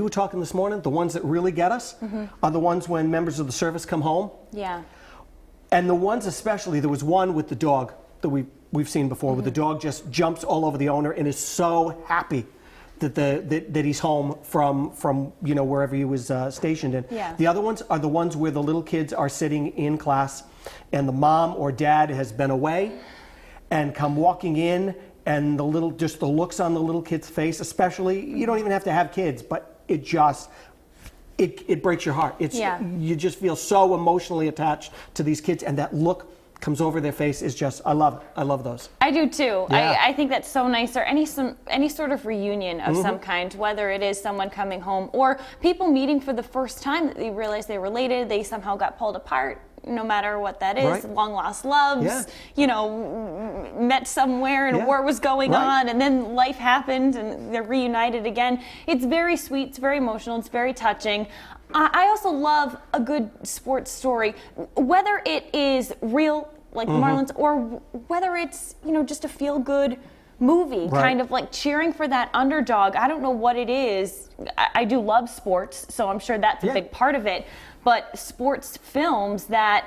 we were talking this morning, the ones that really get us are the ones when members of the service come home. Yeah. And the ones especially, there was one with the dog that we've seen before, where the dog just jumps all over the owner and is so happy that he's home from wherever he was stationed in. Yeah. The other ones are the ones where the little kids are sitting in class and the mom or dad has been away and come walking in, and the looks on the little kid's face, especially, you don't even have to have kids, but it breaks your heart. You just feel so emotionally attached to these kids, and that look comes over their face is just, I love it. I love those. I do too. Yeah. I think that's so nice. Or any sort of reunion of some kind, whether it is someone coming home or people meeting for the first time that they realize they related, they somehow got pulled apart, no matter what that is, Right. long lost loves, met somewhere and war was going on, and then life happened and they're reunited again. It's very sweet, it's very emotional, it's very touching. I also love a good sports story, whether it is real, like the Marlins, or whether it's, just a feel-good movie, kind of like cheering for that underdog. I don't know what it is. I do love sports, so I'm sure that's a big part of it. But sports films that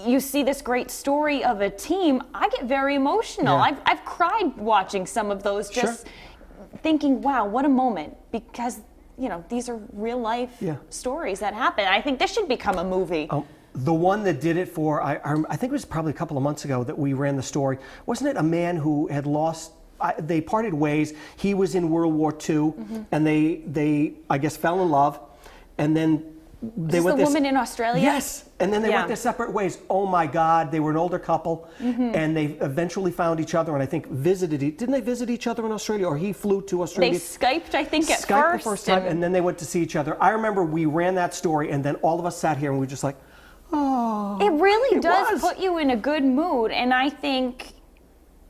you see this great story of a team, I get very emotional. Yeah. I've cried watching some of those, just thinking, wow, what a moment, because these are real life stories that happen. I think this should become a movie. The one that did it for, I think it was probably a couple of months ago that we ran the story. Wasn't it a man who had lost, they parted ways. He was in World War II, and they I guess, fell in love, and then they went the woman in Australia? Yes, and then they went their separate ways. Oh my God, they were an older couple, and they eventually found each other, and I think didn't they visit each other in Australia, or he flew to Australia? They Skyped, I think, at Skyped first. the first time, and then they went to see each other. I remember we ran that story, and then all of us sat here, and we were just like, oh. It really does put you in a good mood, and I think,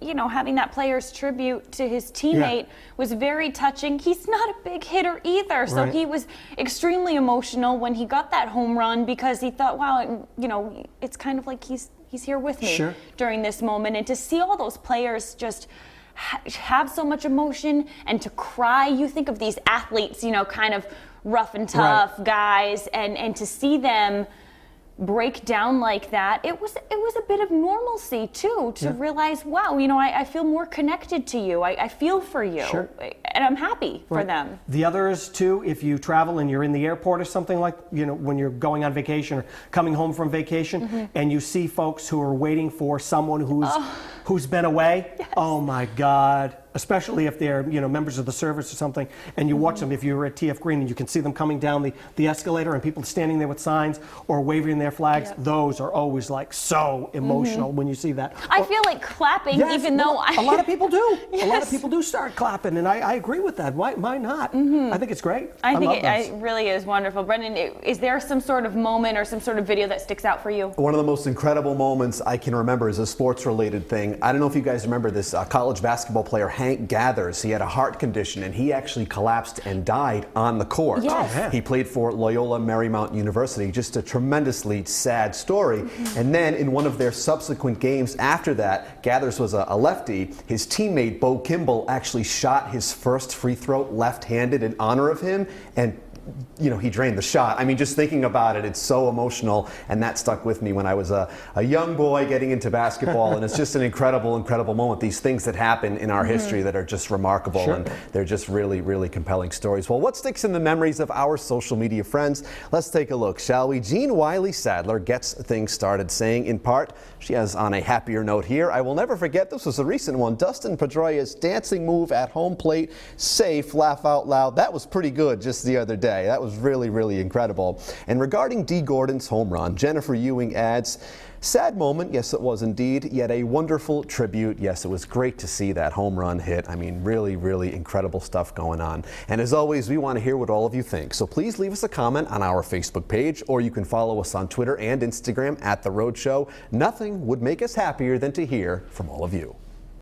having that player's tribute to his teammate was very touching. He's not a big hitter either, so he was extremely emotional when he got that home run, because he thought, wow, it's kind of like he's here with me during this moment. And to see all those players just have so much emotion and to cry, you think of these athletes, kind of rough and tough guys, and to see them break down like that, it was a bit of normalcy too, to realize, wow, I feel more connected to you. I feel for you, and I'm happy for them. The others too, if you travel and you're in the airport or something, like when you're going on vacation or coming home from vacation, and you see folks who are waiting for someone who's been away. Oh my God. Especially if they're members of the service or something, and you watch them. If you were at TF Green and you can see them coming down the escalator, and people standing there with signs or waving their flags, those are always like so emotional when you see that. I feel like clapping, even though a lot of people do. A lot of people do start clapping, and I agree with that. Why not? I think it's great. I think it really is wonderful. Brendan, is there some sort of moment or some sort of video that sticks out for you? One of the most incredible moments I can remember is a sports-related thing. I don't know if you guys remember this college basketball player, Hank Gathers. He had a heart condition, and he actually collapsed and died on the court. Yes. He played for Loyola Marymount University. Just a tremendously sad story. And then in one of their subsequent games after that, Gathers was a lefty. His teammate, Bo Kimball, actually shot his first free throw left-handed in honor of him, and he drained the shot. I mean, just thinking about it, it's so emotional, and that stuck with me when I was a young boy getting into basketball, and it's just an incredible, incredible moment. These things that happen in our history that are just remarkable, and they're just really, really compelling stories. Well, what sticks in the memories of our social media friends? Let's take a look, shall we? Jean Wiley Sadler gets things started, saying, in part, she has on a happier note here, I will never forget, this was a recent one, Dustin Pedroia's dancing move at home plate, safe, laugh out loud. That was pretty good just the other day. That was really, really incredible. And regarding Dee Gordon's home run, Jennifer Ewing adds, sad moment, yes it was indeed, yet a wonderful tribute. Yes, it was great to see that home run hit. I mean, really, really incredible stuff going on. And as always, we want to hear what all of you think. So please leave us a comment on our Facebook page, or you can follow us on Twitter and Instagram @The Rhode Show. Nothing would make us happier than to hear from all of you.